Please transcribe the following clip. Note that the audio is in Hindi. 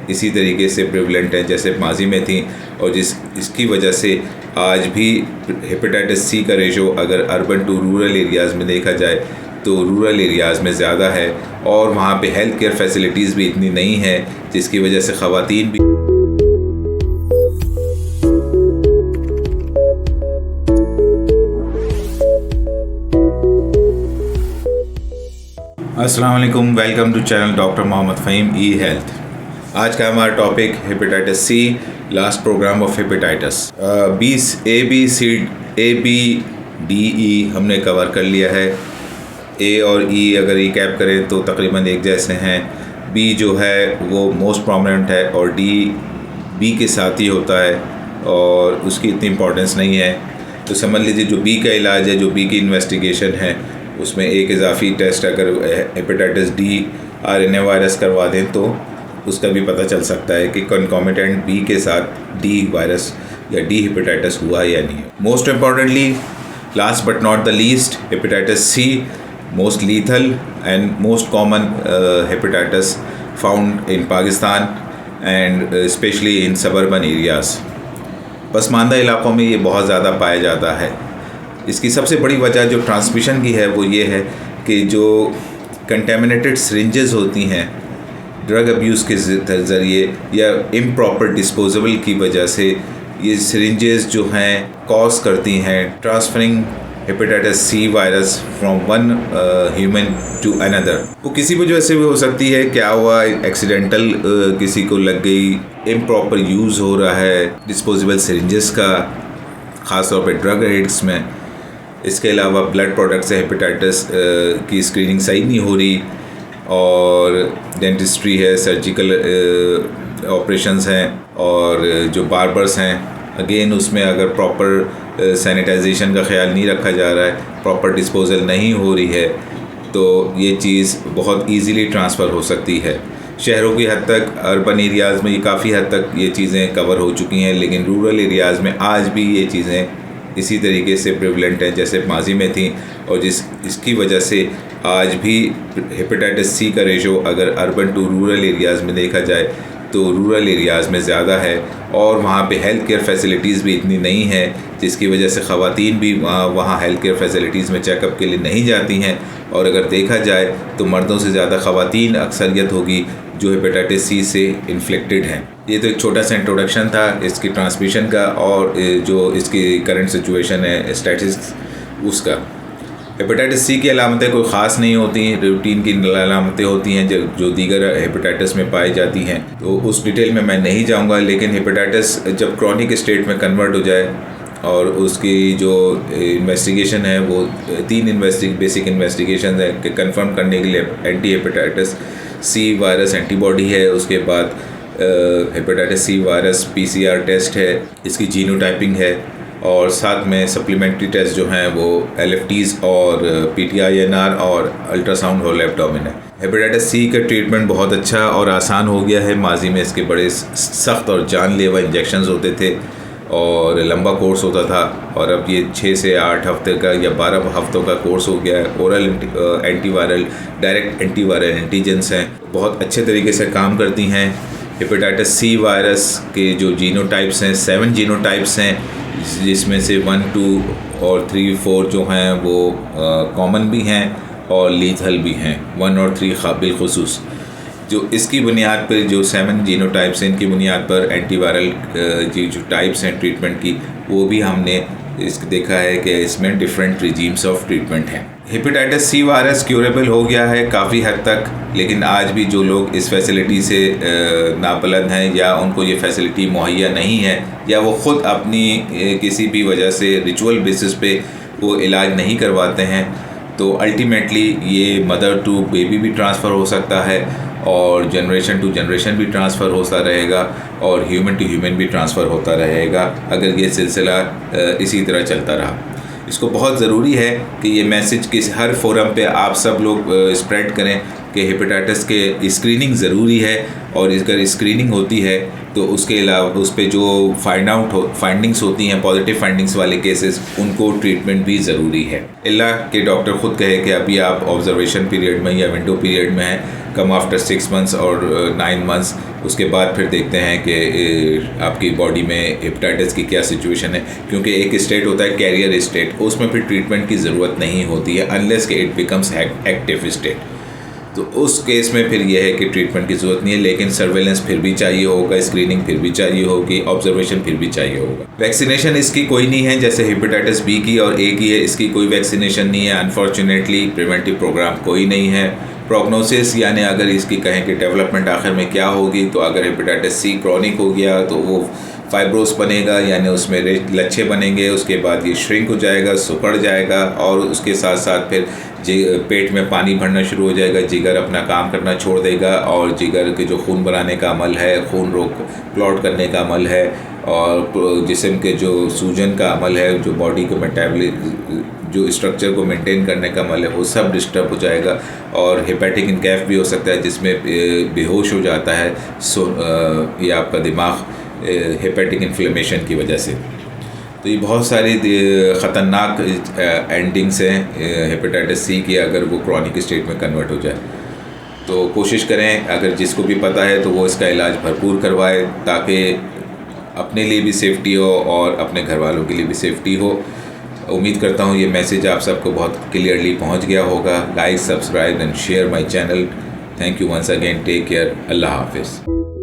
इसी तरीके से प्रिवलेंट हैं जैसे माजी में थी, और इसकी वजह से आज भी हेपेटाइटिस सी का रेशो अगर अर्बन टू रूरल एरियाज़ में देखा जाए तो रूरल एरियाज़ में ज़्यादा है, और वहाँ पे हेल्थ केयर फैसिलिटीज़ भी इतनी नहीं है, जिसकी वजह से ख़वातीन भी। अस्सलाम वालेकुम, welcome to channel doctor Mohammad Faheem E health. आज का हमारा topic hepatitis C, last program of hepatitis. A B D E हमने कवर कर लिया है। ए और ई अगर रिकैप करें तो तकरीबन एक जैसे हैं। बी जो है वो मोस्ट प्रोमिनेंट है और डी बी के साथ ही होता है और उसकी इतनी इम्पोर्टेंस नहीं है। तो समझ लीजिए जो बी का इलाज है, जो बी की इन्वेस्टिगेशन है, उसमें एक इजाफी टेस्ट अगर हेपेटाइटिस डी RNA वायरस करवा दें तो उसका भी पता चल सकता है कि कंकॉमिटेंट बी के साथ डी वायरस या डी हेपेटाइटिस हुआ या नहीं। Most importantly, last but not the least, hepatitis C most lethal and most common hepatitis found in Pakistan and specially in suburban areas. पसमानदा इलाक़ों में ये बहुत ज़्यादा पाया जाता है। इसकी सबसे बड़ी वजह जो ट्रांसमिशन की है वो ये है कि जो कंटेमिनेटेड सिरिंजेस होती हैं ड्रग अब्यूज़ के ज़रिए या इम्प्रॉपर डिस्पोजेबल की वजह से, ये सिरिंजेस जो हैं कॉज करती हैं transferring hepatitis C virus from one human to another. वो किसी वजह से भी हो सकती है, क्या हुआ एक्सीडेंटल किसी को लग गई, इम्प्रॉपर यूज़ हो रहा है डिस्पोजेबल सिरिंजेस का, ख़ास तौर पे ड्रग एडिक्ट्स में। इसके अलावा ब्लड प्रोडक्ट से हेपेटाइटिस की स्क्रीनिंग सही नहीं हो रही, और डेंटिस्ट्री है, सर्जिकल ऑपरेशंस हैं, और जो बार्बर्स हैं अगेन उसमें अगर प्रॉपर सैनिटाइजेशन का ख्याल नहीं रखा जा रहा है, प्रॉपर डिस्पोजल नहीं हो रही है, तो ये चीज़ बहुत ईज़िली ट्रांसफ़र हो सकती है। शहरों की हद तक, अर्बन एरियाज़ में ये काफ़ी हद तक ये चीज़ें कवर हो चुकी हैं, लेकिन रूरल एरियाज़ में आज भी ये चीज़ें इसी तरीके से प्रिवलेंट हैं जैसे माजी में थी, और इसकी वजह से आज भी हेपेटाइटिस सी का रेशो अगर अर्बन टू रूरल एरियाज़ में देखा जाए तो रूरल एरियाज़ में ज़्यादा है, और वहाँ पे हेल्थ केयर फैसिलिटीज़ भी इतनी नहीं है, जिसकी वजह से ख़वातीन भी वहाँ हेल्थ केयर फैसिलिटीज़ में चेकअप के लिए नहीं जाती हैं, और अगर देखा जाए तो मर्दों से ज़्यादा ख़वातीन अक्सरियत होगी जो हेपेटाइटिस सी से इन्फ्लिक्टेड हैं। ये तो एक छोटा सा इंट्रोडक्शन था इसकी ट्रांसमिशन का, और जो इसकी करंट सिचुएशन है स्टैटिस्टिक्स उसका। हेपेटाइटिस सी की अलामतें कोई ख़ास नहीं होती, रूटीन की अलामतें होती हैं जो दीगर हेपेटाइटिस में पाई जाती हैं, तो उस डिटेल में मैं नहीं जाऊंगा। लेकिन हेपेटाइटिस जब क्रॉनिक स्टेट में कन्वर्ट हो जाए, और उसकी जो इन्वेस्टिगेशन है वो 3 बेसिक इन्वेस्टिगेशन है कि कंफर्म करने के लिए anti hepatitis C virus antibody है, उसके बाद hepatitis C virus PCR test है, इसकी जीनोटाइपिंग है, और साथ में सप्लीमेंट्री टेस्ट जो हैं वो LFTs और PTINR और अल्ट्रासाउंड होल एब्डोमेन है। हेपेटाइटिस सी का ट्रीटमेंट बहुत अच्छा और आसान हो गया है। माजी में इसके बड़े सख्त और जानलेवा इंजेक्शंस होते थे और लंबा कोर्स होता था, और अब ये 6 से 8 हफ्ते का या 12 हफ्तों का कोर्स हो गया है। Oral antiviral, direct antiviral antigens हैं, बहुत अच्छे तरीके से काम करती हैं। हेपेटाइटिस सी वायरस के जो जीनोटाइप्स हैं, 7 जीनोटाइप्स हैं, जिसमें से 1, 2 और 3, 4 जो हैं वो कॉमन भी हैं और लीथल भी हैं। 1 और 3 बिलखुसूस जो इसकी बुनियाद पर, जो 7 जीनोटाइप्स हैं, इनकी बुनियाद पर एंटीवायरल जो टाइप्स हैं ट्रीटमेंट की, वो भी हमने देखा है कि इसमें डिफरेंट रिजीम्स ऑफ ट्रीटमेंट हैं। हेपेटाइटिस सी वायरस क्यूरेबल हो गया है काफ़ी हद तक, लेकिन आज भी जो लोग इस फैसिलिटी से नापलद हैं, या उनको ये फैसिलिटी मुहैया नहीं है, या वो ख़ुद अपनी किसी भी वजह से रिचुअल बेसिस पे वो इलाज नहीं करवाते हैं, तो अल्टीमेटली ये मदर टू बेबी भी ट्रांसफ़र हो सकता है, और जनरेशन टू जनरेशन भी ट्रांसफ़र होता रहेगा, और ह्यूमन टू ह्यूमन भी ट्रांसफ़र होता रहेगा अगर ये सिलसिला इसी तरह चलता रहा। इसको बहुत ज़रूरी है कि ये मैसेज किस हर फोरम पे आप सब लोग स्प्रेड करें कि हेपेटाइटिस के स्क्रीनिंग ज़रूरी है, और अगर स्क्रीनिंग होती है तो उसके अलावा उस पर जो फाइंडिंग्स होती हैं, पॉजिटिव फाइंडिंग्स वाले केसेस, उनको ट्रीटमेंट भी ज़रूरी है। इल्ला कि डॉक्टर ख़ुद कहे कि अभी आप ऑब्जर्वेशन पीरियड में या विंडो पीरियड में हैं, कम आफ्टर 6 मंथ्स और 9 मंथ्स, उसके बाद फिर देखते हैं कि आपकी बॉडी में हेपेटाइटिस की क्या सिचुएशन है। क्योंकि एक स्टेट होता है कैरियर स्टेट, उसमें फिर ट्रीटमेंट की ज़रूरत नहीं होती है अनलेस कि इट बिकम्स एक्टिव स्टेट। तो उस केस में फिर यह है कि ट्रीटमेंट की ज़रूरत नहीं है, लेकिन सर्वेलेंस फिर भी चाहिए होगा, स्क्रीनिंग फिर भी चाहिए होगी, ऑब्जर्वेशन फिर भी चाहिए होगा। वैक्सीनेशन इसकी कोई नहीं है, जैसे हेपेटाइटिस बी की और ए की है, इसकी कोई वैक्सीनेशन नहीं है अनफॉर्चुनेटली। प्रिवेंटिव प्रोग्राम कोई नहीं है। प्रोग्नोसिस यानी अगर इसकी कहें कि डेवलपमेंट आखिर में क्या होगी, तो अगर हेपेटाइटिस सी क्रॉनिक हो गया तो वो फाइब्रोस बनेगा, यानी उसमें लच्छे बनेंगे, उसके बाद ये श्रिंक हो जाएगा, सुकड़ जाएगा, और उसके साथ साथ फिर पेट में पानी भरना शुरू हो जाएगा, जिगर अपना काम करना छोड़ देगा, और जिगर के जो खून बनाने का अमल है, खून क्लॉट करने का अमल है, और जिस्म के जो सूजन का अमल है, जो बॉडी के मेटाबॉलिज्म, जो स्ट्रक्चर को मेंटेन करने का अमल है, वो सब डिस्टर्ब हो जाएगा। और हेपेटिक इनकैफ भी हो सकता है, जिसमें बेहोश हो जाता है ये आपका दिमाग हेपेटिक इन्फ्लेमेशन की वजह से। तो ये बहुत सारी ख़तरनाक एंडिंग्स हैं हेपेटाइटिस सी की, अगर वो क्रॉनिक स्टेट में कन्वर्ट हो जाए। तो कोशिश करें, अगर जिसको भी पता है तो वो इसका इलाज भरपूर करवाए, ताकि अपने लिए भी सेफ्टी हो और अपने घर वालों के लिए भी सेफ्टी हो। उम्मीद करता हूँ ये मैसेज आप सबको बहुत क्लियरली पहुँच गया होगा। Like, subscribe and share my channel. Thank you once again. Take care. अल्लाह हाफिज़।